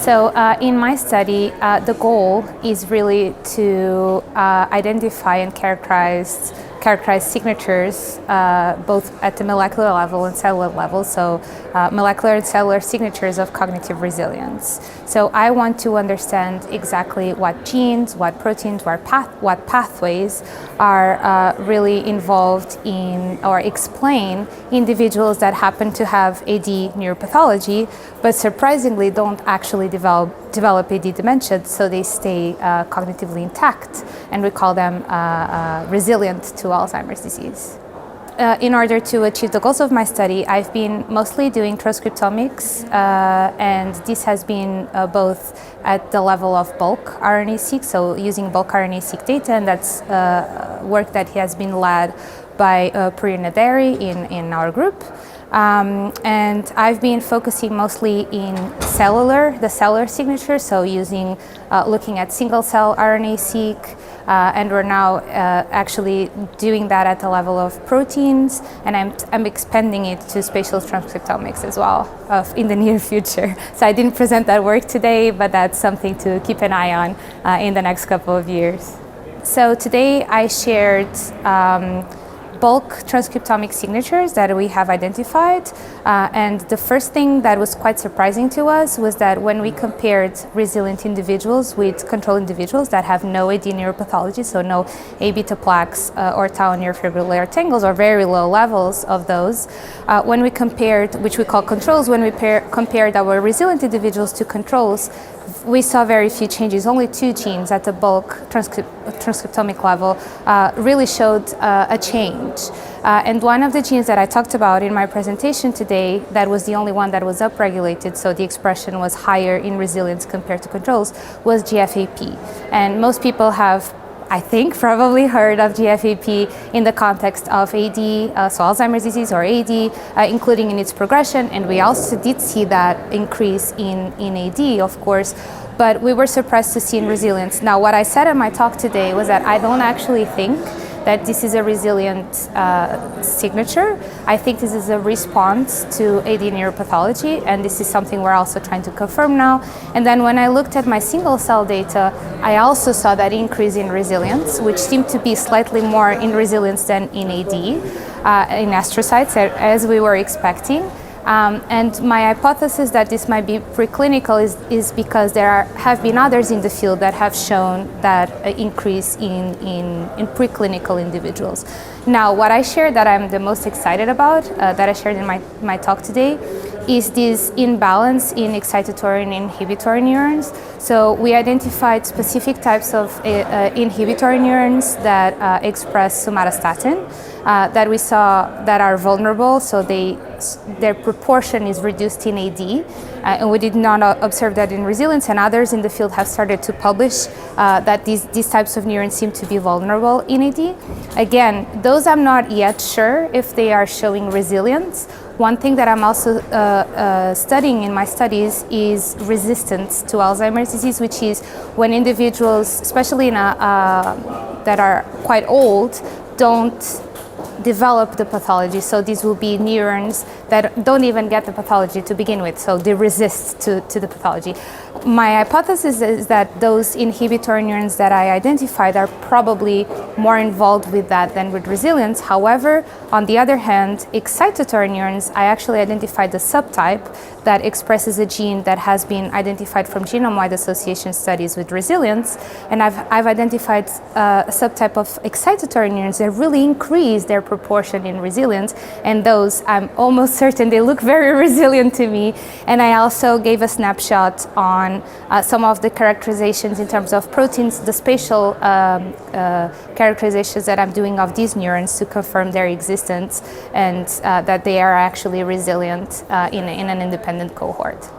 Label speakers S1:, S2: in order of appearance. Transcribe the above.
S1: So in my study, the goal is really to identify and characterize signatures both at the molecular level and cellular level, so molecular and cellular signatures of cognitive resilience. So I want to understand exactly what genes, what proteins, what pathways are really involved in or explain individuals that happen to have AD neuropathology, but surprisingly don't actually develop AD dementia, so they stay cognitively intact, and we call them resilient to Alzheimer's disease. In order to achieve the goals of my study, I've been mostly doing transcriptomics, and this has been both at the level of bulk RNA-seq, so using bulk RNA-seq data, and that's work that has been led by Puri in our group. And I've been focusing mostly in the cellular signature, so looking at single cell RNA-seq, and we're now actually doing that at the level of proteins, and I'm expanding it to spatial transcriptomics as well in the near future. So I didn't present that work today, but that's something to keep an eye on in the next couple of years. So today I shared bulk transcriptomic signatures that we have identified, and the first thing that was quite surprising to us was that when we compared resilient individuals with control individuals that have no AD neuropathology, so no A beta plaques or tau neurofibrillary tangles or very low levels of those, when we compared, which we call controls, when we compared our resilient individuals to controls, we saw very few changes. Only 2 genes at the bulk transcriptomic level really showed a change. And one of the genes that I talked about in my presentation today, that was the only one that was upregulated, so the expression was higher in resilience compared to controls, was GFAP. And most people have, I think, probably heard of GFAP in the context of AD, so Alzheimer's disease or AD, including in its progression, and we also did see that increase in AD, of course, but we were surprised to see in resilience. Now, what I said in my talk today was that I don't actually think that this is a resilient signature. I think this is a response to AD neuropathology, and this is something we're also trying to confirm now. And then when I looked at my single cell data, I also saw that increase in resilience, which seemed to be slightly more in resilience than in AD, in astrocytes, as we were expecting. And my hypothesis that this might be preclinical is because there have been others in the field that have shown that increase in preclinical individuals. Now, what I shared that I'm the most excited about, that I shared in my talk today, is this imbalance in excitatory and inhibitory neurons. So we identified specific types of inhibitory neurons that express somatostatin, that we saw that are vulnerable, so their proportion is reduced in AD, and we did not observe that in resilience, and others in the field have started to publish that these types of neurons seem to be vulnerable in AD. Again, those I'm not yet sure if they are showing resilience. One thing that I'm also studying in my studies is resistance to Alzheimer's disease, which is when individuals, especially that are quite old, don't develop the pathology. So these will be neurons that don't even get the pathology to begin with, so they resist to the pathology. My hypothesis is that those inhibitory neurons that I identified are probably more involved with that than with resilience. However, on the other hand, excitatory neurons, I actually identified the subtype that expresses a gene that has been identified from genome-wide association studies with resilience, and I've identified a subtype of excitatory neurons that really increase their proportion in resilience, and those I'm almost certain they look very resilient to me. And I also gave a snapshot on some of the characterizations in terms of proteins, the spatial characterizations that I'm doing of these neurons to confirm their existence and that they are actually resilient in an independent cohort.